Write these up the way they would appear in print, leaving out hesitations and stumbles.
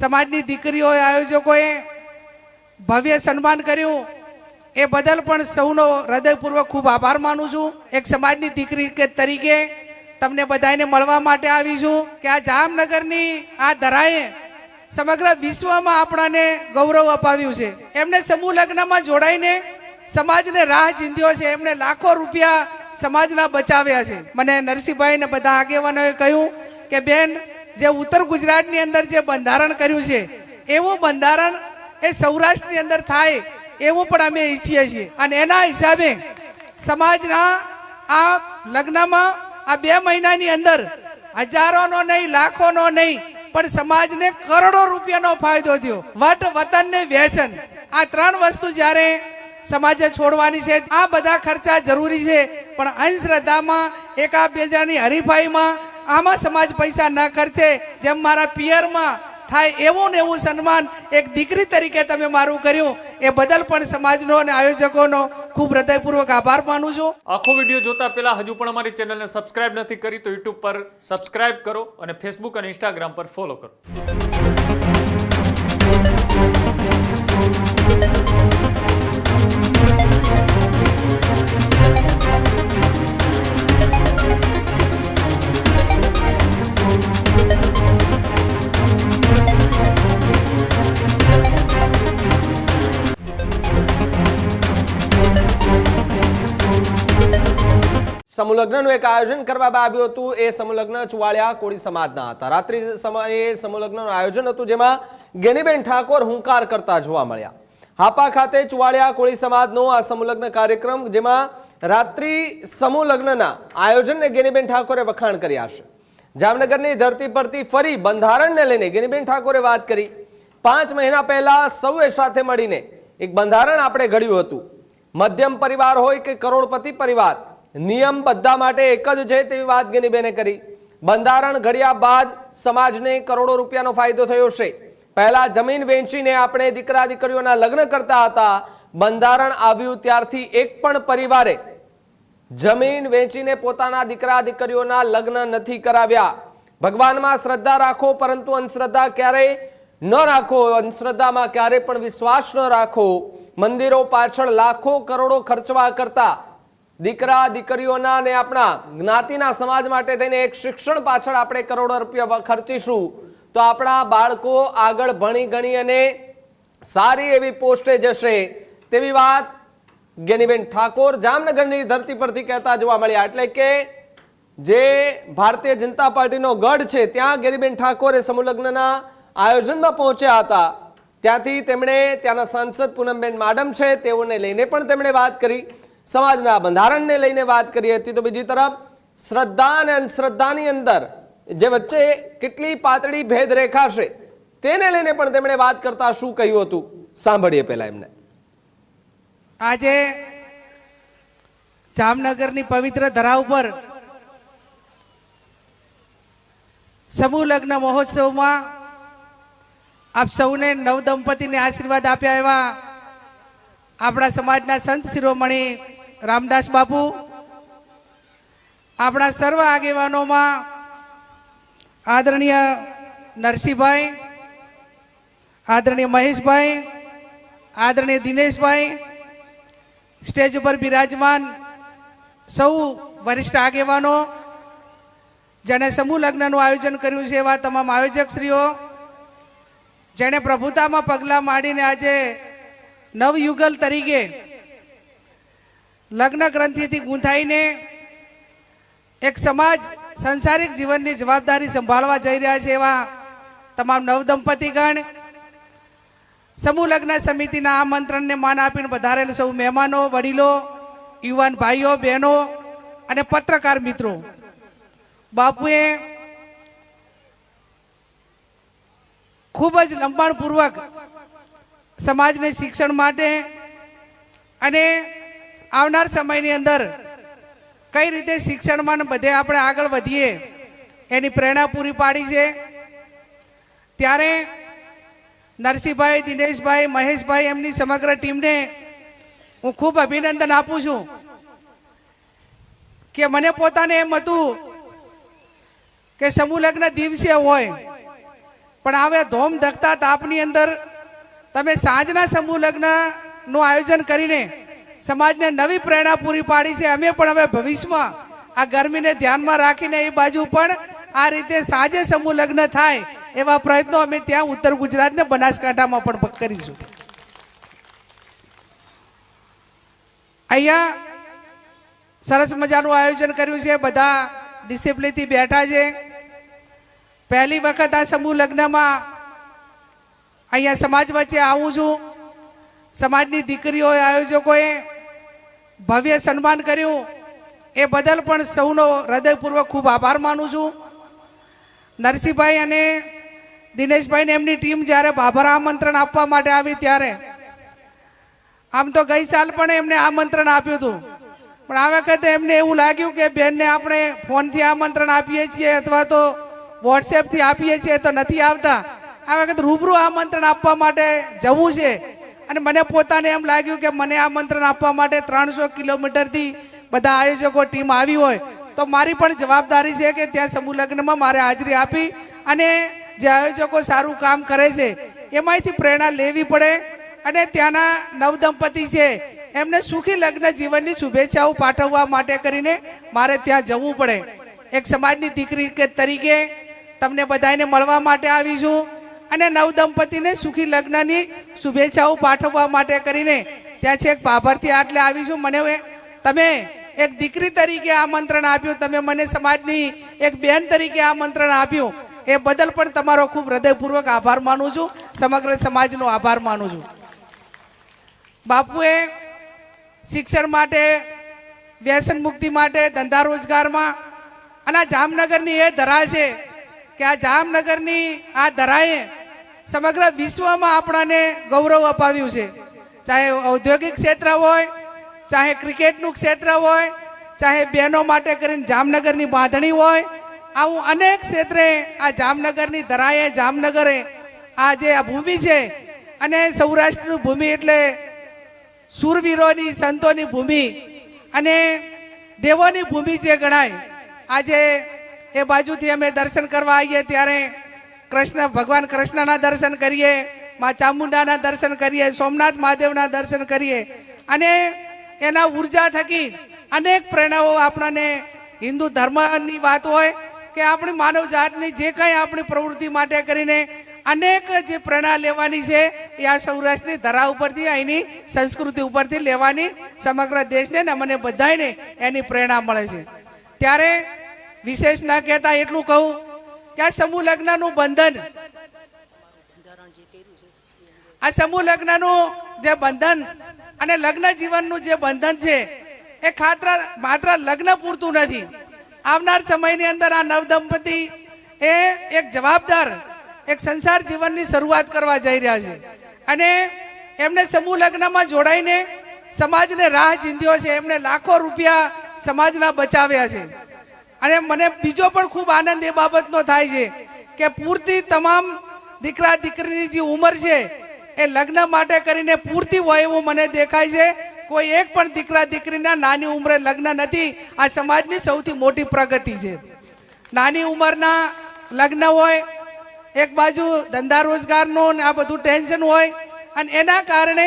સમાજની દીકરીઓએ આયોજકોએ ભવ્ય સન્માન કર્યું એ બદલ પણ સૌનો હૃદયપૂર્વક ખૂબ આભાર માનું છું। એક સમાજની દીકરી તરીકે તમને બધાને મળવા માટે આવી છું કે આ જામનગરની આ ધરાએ સમગ્ર વિશ્વમાં આપણાને ગૌરવ અપાવ્યું છે। એમને સમૂહ લગ્નમાં જોડાઈને સમાજને રાહ ચીંધ્યો છે, એમને લાખો રૂપિયા સમાજના બચાવ્યા છે। મને નરસિંહભાઈ ને બધા આગેવાનોએ કહ્યું કે બેન, જે ઉત્તર ગુજરાતની અંદર જે બંધારણ કર્યું છે એવું બંધારણ એ સૌરાષ્ટ્રની અંદર થાય એવું પણ અમે ઈચ્છીએ છીએ। અને એના હિસાબે સમાજના આ લગ્નમાં આ 2 મહિનાની અંદર હજારોનો નહીં, લાખોનો નહીં, પણ સમાજને કરોડો રૂપિયાનો ફાયદો થયો। વટ, વતન ને વ્યસન, આ 3 વસ્તુ જ્યારે સમાજે છોડવાની છે। આ બધા ખર્ચા જરૂરી છે, પણ અંધશ્રદ્ધામાં, એકાબીજાની હરીફાઈમાં આમાં સમાજ પૈસા ન ખર્ચે। જેમ મારા પિયરમાં થાય એવું ને એવું સન્માન એક દીકરી તરીકે તમે મારું કર્યું, એ બદલ પણ સમાજનો અને આયોજકોનો ખૂબ હૃદયપૂર્વક આભાર માનું છું। આખો વિડીયો જોતા પહેલા હજુ પણ અમારી ચેનલને સબસ્ક્રાઇબ નથી કરી તો યુટ્યુબ પર સબસ્ક્રાઇબ કરો અને ફેસબુક અને ઇન્સ્ટાગ્રામ પર ફોલો કરો। સમૂહ લગ્નનું એક આયોજન કરવામાં આવ્યું હતું। એ સમૂહ લગ્ન ચુવાળિયા કોળી સમાજના હતા। રાત્રિ સમયે સમૂહ લગ્નનું આયોજન હતું, જેમાં ગેનીબેન ઠાકોર હુંકાર કરતા જોવા મળ્યા। હાપા ખાતે ચુવાળિયા કોળી સમાજનો આ સમૂહ લગ્ન કાર્યક્રમ, જેમાં રાત્રિ સમૂહ લગ્નના આયોજનને ગેનીબેન ઠાકોરે વખાણ કર્યા છે। જામનગરની ધરતી પરથી ફરી બંધારણને લઈને ગેનીબેન ઠાકોરે વાત કરી। 5 મહિના પહેલા સૌએ સાથે મળીને એક બંધારણ આપણે ઘડ્યું હતું। મધ્યમ પરિવાર હોય કે કરોડપતિ પરિવાર, નિયમ બધા માટે એક જ છે તેવી વાત ગેનીબેને કરી। બંધારણ ઘડ્યા બાદ સમાજને કરોડો રૂપિયાનો ફાયદો થયો છે। પહેલા જમીન વેચીને આપણે દીકરા દીકરીઓના લગ્ન કરતા હતા। બંધારણ આવ્યું ત્યારથી એક પણ પરિવારે જમીન વેચીને પોતાના દીકરા દીકરીઓના લગ્ન નથી કરાવ્યા। ભગવાનમાં શ્રદ્ધા રાખો, પરંતુ અંધશ્રદ્ધા ક્યારેય ન રાખો, અંધશ્રદ્ધામાં ક્યારેય પણ વિશ્વાસ ન રાખો। મંદિરો પાછળ લાખો કરોડો ખર્ચવા કરતા દીકરા દીકરીઓના અને આપણા જ્ઞાતિના સમાજ માટે થઈને એક શિક્ષણ પાછળ આપણે કરોડો રૂપિયા ખર્ચીશું તો આપણા બાળકો આગળ ભણી ગણી અને સારી એવી પોસ્ટે જશે, તેવી વાત ગેનીબેન ઠાકોર જામનગરની ધરતી પરથી કહેતા જોવા મળ્યા। એટલે કે જે ભારતીય જનતા પાર્ટીનો ગઢ છે ત્યાં ગેનીબેન ઠાકોરે સમૂહ લગ્નના આયોજનમાં પહોંચ્યા હતા। ત્યાંથી તેમણે ત્યાંના સાંસદ પૂનમબેન માડમ છે તેઓને લઈને પણ તેમણે વાત કરી, સમાજના બંધારણને લઈને વાત કરી હતી। તો બીજી તરફ શ્રદ્ધા અને અંધશ્રદ્ધાની અંદર જે વચ્ચે કેટલી પાતળી ભેદ રેખા છે તેને લઈને પણ તેમણે વાત કરતા શું કહ્યું હતું, સાંભળીએ પહેલા એમને। આજે જામનગરની પવિત્ર ધરા ઉપર સમૂહ લગ્ન મહોત્સવમાં આપ સૌને નવદંપતિને આશીર્વાદ આપ્યા એવા આપણા સમાજના સંત શિરોમણી રામદાસ બાપુ, આપણા સર્વ આગેવાનોમાં આદરણીય નરસિંહભાઈ, આદરણીય મહેશભાઈ, આદરણીય દિનેશભાઈ, સ્ટેજ ઉપર બિરાજમાન સૌ વરિષ્ઠ આગેવાનો, જેણે સમૂહ લગ્નનું આયોજન કર્યું છે એવા તમામ આયોજકશ્રીઓ, જેણે પ્રભુતામાં પગલાં માંડીને આજે નવયુગલ તરીકે લગ્ન ગ્રંથિથી ગૂંથાઈને એક સમાજ સંસારિક જીવનની જવાબદારી સંભાળવા જઈ રહ્યા છે એવા તમામ નવદંપતિગણ, સમૂહ લગ્ન સમિતિના આમંત્રણને માન આપીને પધારેલ સૌ મહેમાનો, વડીલો, યુવાન ભાઈઓ બહેનો અને પત્રકાર મિત્રો, બાપુએ ખૂબ જ લંબાણપૂર્વક સમાજને શિક્ષણ માટે અને આવનાર સમયની અંદર કઈ રીતે શિક્ષણમાં બધે આપણે આગળ વધીએ એની પ્રેરણા પૂરી પાડી છે। ત્યારે નરસિંહભાઈ, દિનેશભાઈ, મહેશભાઈ, એમની સમગ્ર ટીમને હું ખૂબ અભિનંદન આપું છું કે મને પોતાને એમ હતું કે સમૂહ લગ્ન દિવસે હોય પણ હવે ધોમ ધકતા તાપની અંદર તમે સાંજના સમૂહ લગ્નનું આયોજન કરીને સમાજને નવી પ્રેરણા પૂરી પાડી છે. અમે પણ હવે ભવિષ્યમાં આ ગરમીને ધ્યાનમાં રાખીને એ બાજુ પણ આ રીતે સાંજે સમૂહ લગ્ન થાય એવા પ્રયત્નો અમે ત્યાં ઉત્તર ગુજરાત ને બનાસકાંઠામાં પણ કરીશું. અહીંયા સરસ મજાનું આયોજન કર્યું છે. બધા ડિસિપ્લિનથી બેઠા છે. પહેલી વખત આ સમૂહ લગ્નમાં અહીંયા સમાજ વચ્ચે આવું છું. સમાજની દીકરીઓ આયોજકોએ ભવ્ય સન્માન કર્યું એ બદલ પણ સૌનો હૃદયપૂર્વક ખૂબ આભાર માનું છું. નરસિંહભાઈ અને દિનેશભાઈને એમની ટીમ જ્યારે બાબર આમંત્રણ આપવા માટે આવી ત્યારે આમ તો ગઈ સાલ પણ એમને આમંત્રણ આપ્યું હતું, પણ આ વખતે એમને એવું લાગ્યું કે બેનને આપણે ફોનથી આમંત્રણ આપીએ છીએ અથવા તો વોટ્સએપથી આપીએ છીએ તો નથી આવતા. આ વખત રૂબરૂ આમંત્રણ આપવા માટે જવું છે અને મને પોતાને એમ લાગ્યું કે મને આમંત્રણ આપવા માટે 300 કિલોમીટરથી બધા આયોજકો ટીમ આવી હોય તો મારી પણ જવાબદારી છે કે ત્યાં સમૂહ લગ્નમાં મારે હાજરી આપી અને જે આયોજકો સારું કામ કરે છે એમાંથી પ્રેરણા લેવી પડે અને ત્યાંના નવદંપતિ છે એમને સુખી લગ્ન જીવનની શુભેચ્છાઓ પાઠવવા માટે કરીને મારે ત્યાં જવું પડે. એક સમાજની દીકરી તરીકે તમને બધાને મળવા માટે આવી છું અને નવદંપતિને સુખી લગ્નની શુભેચ્છાઓ પાઠવવા માટે કરીને ત્યાં છેક બાબરથી આટલે આવી છું. મને તમે એક દીકરી તરીકે આમંત્રણ આપ્યું, તમે મને સમાજની એક બેન તરીકે આમંત્રણ આપ્યું એ બદલ પણ તમારો ખૂબ હૃદયપૂર્વક આભાર માનું છું. સમગ્ર સમાજનો આભાર માનું છું. બાપુએ શિક્ષણ માટે, વ્યસન મુક્તિ માટે, ધંધા રોજગારમાં અને આ જામનગરની એ ધરા છે કે આ જામનગરની આ ધરાએ સમગ્ર વિશ્વમાં આપણાને ગૌરવ અપાવ્યું છે. ચાહે ઔદ્યોગિક ક્ષેત્ર હોય, ચાહે ક્રિકેટનું ક્ષેત્ર હોય, ચાહે બહેનો માટે કરીને જામનગરની બાંધણી હોય, આવું અનેક ક્ષેત્રે આ જામનગરની ધરાએ, જામનગરે આ જે આ ભૂમિ છે અને સૌરાષ્ટ્રની ભૂમિ એટલે શૂરવીરોની, સંતોની ભૂમિ અને દેવોની ભૂમિ જે ગણાય. આજે એ બાજુથી અમે દર્શન કરવા આવીએ ત્યારે ભગવાન કૃષ્ણના દર્શન કરીએ, મા ચામુંડાના દર્શન કરીએ, સોમનાથ મહાદેવના દર્શન કરીએ અને એના ઉર્જા થકી અનેક પ્રેરણાઓ આપણને હિન્દુ ધર્મની વાત હોય કે આપણી માનવ જાતની જે કંઈ આપણી પ્રવૃત્તિ માટે કરીને અનેક જે પ્રેરણા લેવાની છે એ આ સૌરાષ્ટ્રની ધરા ઉપરથી, અહીંની સંસ્કૃતિ ઉપરથી લેવાની સમગ્ર દેશને ને મને બધાને એની પ્રેરણા મળે છે. ત્યારે વિશેષ ના કહેતા એટલું કહું કે આ સમૂહ લગ્નનું બંધન, આ સમૂહ લગ્નનું જે બંધન અને લગ્ન જીવનનું જે બંધન છે એ માત્ર લગ્ન પૂરતું નથી. આવનાર સમયની અંદર આ નવદંપતિ એ એક જવાબદાર એક સંસાર જીવનની શરૂઆત કરવા જઈ રહ્યા છે અને એમને સમૂહ લગ્નમાં જોડાઈને સમાજને રાહ ચીંધ્યો છે. એમને લાખો રૂપિયા સમાજના બચાવ્યા છે અને મને બીજો પણ ખૂબ આનંદ એ બાબતનો થાય છે કે પૂરતી તમામ દીકરા દીકરીની જે ઉંમર છે એ લગ્ન માટે કરીને પૂરતી હોય એવું મને દેખાય છે. કોઈ એક પણ દીકરા દીકરીના નાની ઉંમરે લગ્ન નથી. આ સમાજની સૌથી મોટી પ્રગતિ છે. નાની ઉંમરના લગ્ન હોય, એક બાજુ ધંધા રોજગારનું આ બધું ટેન્શન હોય અને એના કારણે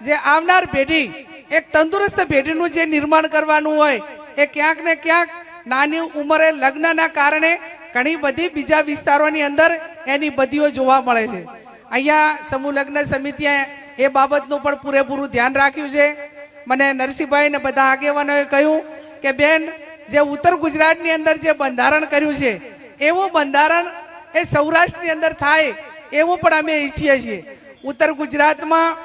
જે આવનાર પેઢી, એક તંદુરસ્ત પેઢીનું જે નિર્માણ કરવાનું હોય એ ક્યાંક ને ક્યાંક નાની ઉંમરે લગ્નના કારણે ઘણી બધી બીજા વિસ્તારોની અંદર એની બદીઓ જોવા મળે છે. અહીંયા સમૂહ લગ્ન સમિતિએ એ બાબતનું પણ પૂરેપૂરું ધ્યાન રાખ્યું છે. મને નરસિંહભાઈ ને બધા આગેવાનોએ કહ્યું કે બેન, જે ઉત્તર ગુજરાતની અંદર જે બંધારણ કર્યું છે એવું બંધારણ એ સૌરાષ્ટ્રની અંદર થાય એવું પણ અમે ઈચ્છીએ છીએ. ઉત્તર ગુજરાતમાં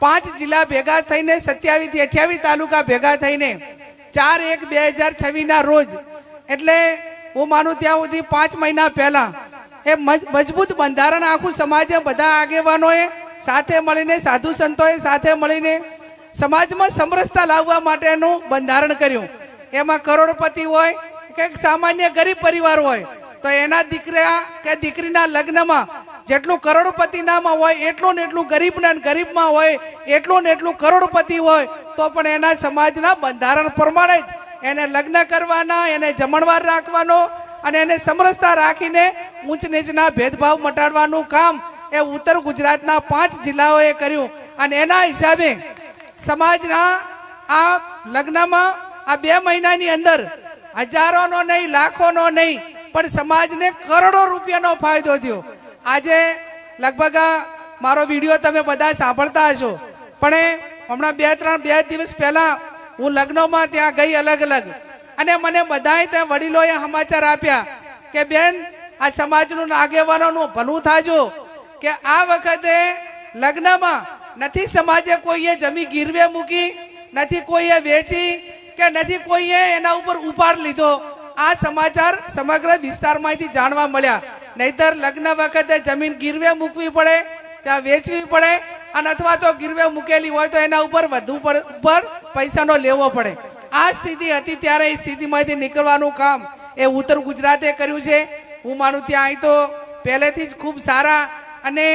5 જિલ્લા ભેગા થઈને 27 થી 28 તાલુકા ભેગા થઈને 4/1/2026 રોજ, એટલે હું માનું ત્યાં સુધી 5 મહિના પહેલા એ મજબૂત બંધારણ આખું સમાજે બધા આગેવાનોએ સાથે મળીને, સાધુ સંતોએ સાથે મળીને સમાજમાં સમરસતા લાવવા માટેનું બંધારણ કર્યું. એમાં કરોડપતિ હોય કે સામાન્ય ગરીબ પરિવાર હોય તો એના દીકરા કે દીકરીના લગ્નમાં જેટલું કરોડપતિનામાં હોય એટલું ને એટલું ગરીબના ગરીબમાં હોય એટલું ને એટલું કરોડપતિ હોય તો પણ એના સમાજના બંધારણ પ્રમાણે જ એને લગ્ન કરવાના, એને જમણવાર રાખવાનો અને એને સમરસતા રાખીને ઊંચ નીચના ભેદભાવ મટાડવાનું કામ એ ઉત્તર ગુજરાતના 5 જિલ્લાઓએ કર્યું. અને એના હિસાબે સમાજના આ લગ્નમાં આ 2 મહિનાની અંદર હજારોનો નહીં, લાખોનો નહીં, પણ સમાજને કરોડો રૂપિયાનો ફાયદો થયો. આજે લગભગ મારો વિડીયો તમે બધા સાંભળતા હશો, પણ હમણાં 2 દિવસ પહેલા હું લગ્નમાં ત્યાં ગઈ અલગ અલગ, અને મને બધાએ ત્યાં વડીલોએ સમાચાર આપ્યા કે બેન આ સમાજનું આગેવાનોનું ભલું થાજો કે આ વખતે લગ્નમાં નથી સમાજે કોઈએ જમી ગીરવે મૂકી, નથી કોઈએ વેચી કે નથી કોઈએ એના ઉપર ઉપાડ લીધો. આ સમાચાર સમગ્ર વિસ્તારમાંથી જાણવા મળ્યા. નહીતર લગ્ન વખતે જમીન ગીરવે મૂકવી પડે, ત્યાં વેચવી પડે, અને અથવા તો ગીરવે મૂકેલી હોય તો એના ઉપર વધુ ઉપર પૈસાનો લેવો પડે. આ સ્થિતિ હતી. ત્યારે એ સ્થિતિમાંથી નીકળવાનું કામ એ ઉત્તર ગુજરાતે કર્યું છે. હું માનું ત્યાં અહીં તો પહેલેથી જ ખૂબ સારા અને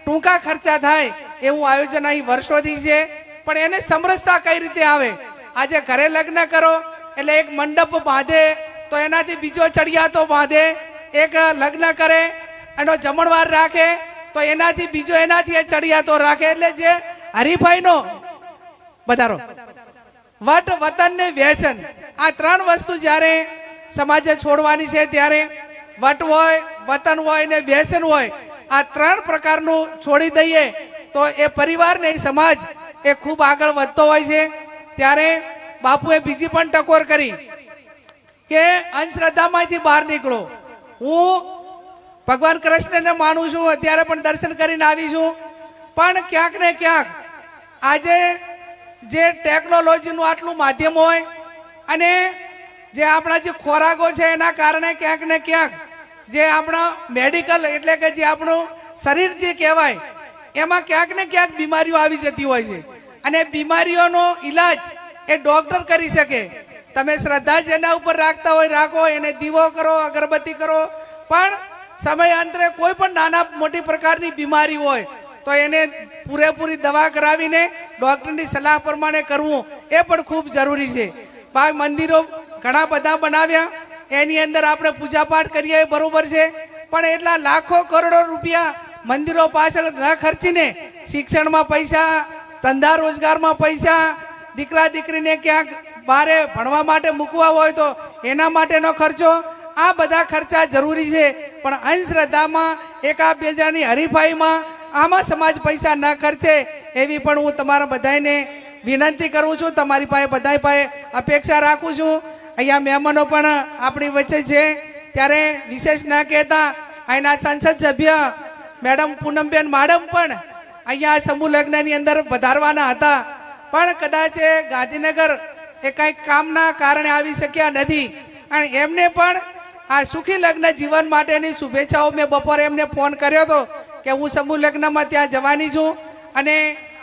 ટૂંકા ખર્ચા થાય એવું આયોજન અહીં વર્ષોથી છે. પણ એને સમરસતા કઈ રીતે આવે? આજે ઘરે લગ્ન કરો એટલે એક મંડપ બાંધે તો એનાથી બીજો ચડિયાતો બાંધે, એક લગ્ન કરે એનો જમણવાર રાખે તો એનાથી બીજો એનાથી એ ચડિયાતો રાખે. એટલે જે હરીફાઈનો વધારો, વટ, વતન ને વ્યસન, આ 3 વસ્તુ જ્યારે સમાજે છોડવાની છે ત્યારે વટ હોય, વતન હોય ને વ્યસન હોય, આ 3 પ્રકારનું છોડી દઈએ તો એ પરિવાર ને સમાજ એ ખૂબ આગળ વધતો હોય છે. ત્યારે બાપુએ બીજી પણ ટકોર કરી કે અંધશ્રદ્ધામાંથી બહાર નીકળો. હું ભગવાન કૃષ્ણને માનું છું, અત્યારે પણ દર્શન કરીને આવી છું, પણ ક્યાંક ને ક્યાંક આજે જે ટેકનોલોજીનું આટલું માધ્યમ હોય અને જે આપણા જે ખોરાકો છે એના કારણે ક્યાંક ને ક્યાંક જે આપણા મેડિકલ એટલે કે જે આપણું શરીર જે કહેવાય એમાં ક્યાંક ને ક્યાંક બીમારીઓ આવી જતી હોય છે. અને બીમારીઓનો ઈલાજ એ ડોક્ટર કરી શકે. તમે શ્રદ્ધા જેના ઉપર રાખતા હોય રાખો, એને દીવો કરો, અગરબત્તી કરો, પણ સમયાંતરે કોઈ પણ નાના મોટી પ્રકારની બીમારી હોય તો એને પૂરેપૂરી દવા કરાવીને ડોક્ટરની સલાહ પ્રમાણે કરવું એ પણ ખૂબ જરૂરી છે. મંદિરો ઘણા બધા બનાવ્યા, એની અંદર આપણે પૂજાપાઠ કરીએ બરોબર છે, પણ એટલા લાખો કરોડો રૂપિયા મંદિરો પાછળ ન ખર્ચીને શિક્ષણમાં પૈસા, ધંધા રોજગારમાં પૈસા, દીકરા દીકરીને ક્યાંક બારે ભણવા માટે મૂકવા હોય તો એના માટેનો ખર્ચો, આ બધા ખર્ચા જરૂરી છે. પણ અંધશ્રદ્ધામાં એકાબીજાની હરીફાઈમાં આમાં સમાજ પૈસા ન ખર્ચે એવી પણ હું તમારા બધાને વિનંતી કરું છું. તમારી પાસે બધા પાસે અપેક્ષા રાખું છું. અહીંયા મહેમાનો પણ આપણી વચ્ચે છે, ત્યારે વિશેષ ન કહેતા અહીંના સંસદ સભ્ય મેડમ પૂનમબેન માડમ પણ અહીંયા સમૂહ લગ્નની અંદર વધારવાના હતા, પણ કદાચ ગાંધીનગર એ કંઈક કામના કારણે આવી શક્યા નથી. અને એમને પણ આ સુખી લગ્ન જીવન માટેની શુભેચ્છાઓ મેં બપોરે એમને ફોન કર્યો હતો કે હું સમૂહ લગ્નમાં ત્યાં જવાની છું અને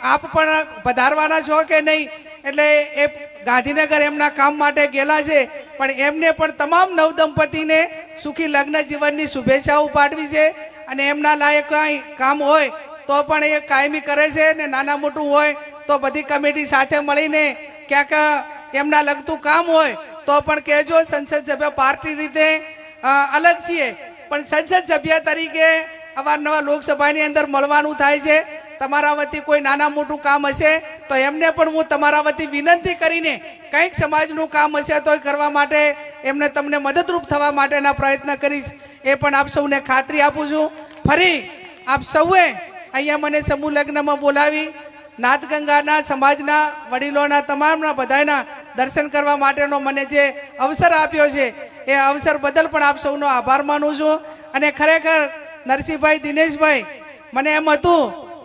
આપ પણ પધારવાના છો કે નહીં. એટલે એ ગાંધીનગર એમના કામ માટે ગયેલા છે, પણ એમને પણ તમામ નવદંપતીને સુખી લગ્ન જીવનની શુભેચ્છાઓ પાઠવી છે. અને એમના લાયક કાંઈ કામ હોય તો પણ એ કાયમી કરે છે, ને નાના મોટું હોય તો બધી કમિટી સાથે મળીને ક્યાંક એમના લગતું કામ હોય તો પણ કહેજો. સંસદ સભ્ય પાર્ટી રીતે અલગ છીએ, પણ સંસદ સભ્ય તરીકે અવારનવાર લોકસભાની અંદર મળવાનું થાય છે. તમારા વતી કોઈ નાના મોટું કામ હશે તો એમને પણ હું તમારા વતી વિનંતી કરીને કંઈક સમાજનું કામ હશે તો કરવા માટે એમને તમને મદદરૂપ થવા માટેના પ્રયત્ન કરીશ, એ પણ આપ સૌને ખાતરી આપું છું. ફરી આપ સૌએ અહીંયા મને સમૂહ લગ્નમાં બોલાવી નાથગંગાના સમાજના વડીલોના તમામના બધાના દર્શન કરવા માટેનો મને જે અવસર આપ્યો છે એ અવસર બદલ પણ આપ સૌનો આભાર માનું છું. અને ખરેખર નરસિંહભાઈ, દિનેશભાઈ, મને એમ હતું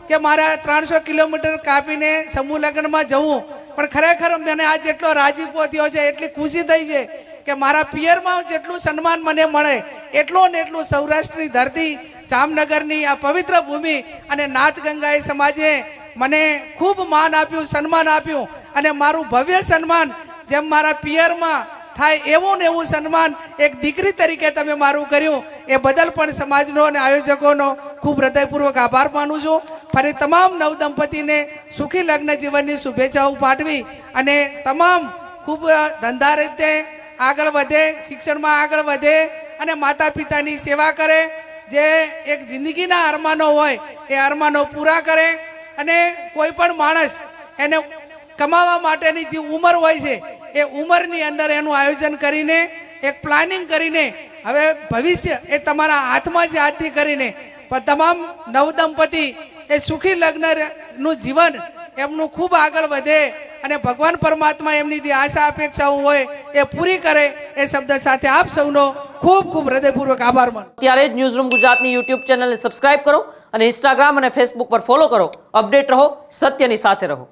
કે મારા 300 કિલોમીટર કાપીને સમૂહ લગ્નમાં જવું, પણ ખરેખર મને આ જેટલો રાજીપો થયો છે, એટલી ખુશી થઈ છે કે મારા પિયરમાં જેટલું સન્માન મને મળે એટલું ને એટલું સૌરાષ્ટ્રની ધરતી, જામનગરની આ પવિત્ર ભૂમિ અને નાથગંગાએ સમાજે મને ખૂબ માન આપ્યું, સન્માન આપ્યું. અને મારું ભવ્ય સન્માન જેમ મારા પિયરમાં થાય એવું ને એવું સન્માન એક દીકરી તરીકે તમે મારું કર્યું, એ બદલ પણ સમાજનો અને આયોજકોનો ખૂબ હૃદયપૂર્વક આભાર માનું છું. ફરી તમામ નવદંપતીને સુખી લગ્ન જીવનની શુભેચ્છાઓ પાઠવી અને તમામ ખૂબ ધંધા રીતે આગળ વધે, શિક્ષણમાં આગળ વધે અને માતા પિતાની સેવા કરે, જે એક જિંદગીના અરમાનો હોય એ અરમાનો પૂરા કરે, અને કોઈ પણ માણસ એને કમાવા માટેની જે ઉંમર હોય છે એ ઉંમરની અંદર એનું આયોજન કરીને એક પ્લાનિંગ કરીને હવે ભવિષ્ય એ તમારા હાથમાં છે, હાથથી કરીને પણ તમામ નવદંપતિ એ સુખી લગ્નનું જીવન એમનું ખૂબ આગળ વધે અને ભગવાન પરમાત્મા એમની જે આશા અપેક્ષાઓ હોય એ પૂરી કરે એ શબ્દ સાથે આપ સૌનો ખૂબ ખૂબ હૃદયપૂર્વક આભાર માનું. ત્યારે જ ન્યૂઝરૂમ ગુજરાતની યુટ્યુબ ચેનલને સબસ્ક્રાઇબ કરો અને ઇન્સ્ટાગ્રામ અને ફેસબુક પર ફોલો કરો. અપડેટ રહો, સત્યની સાથે રહો.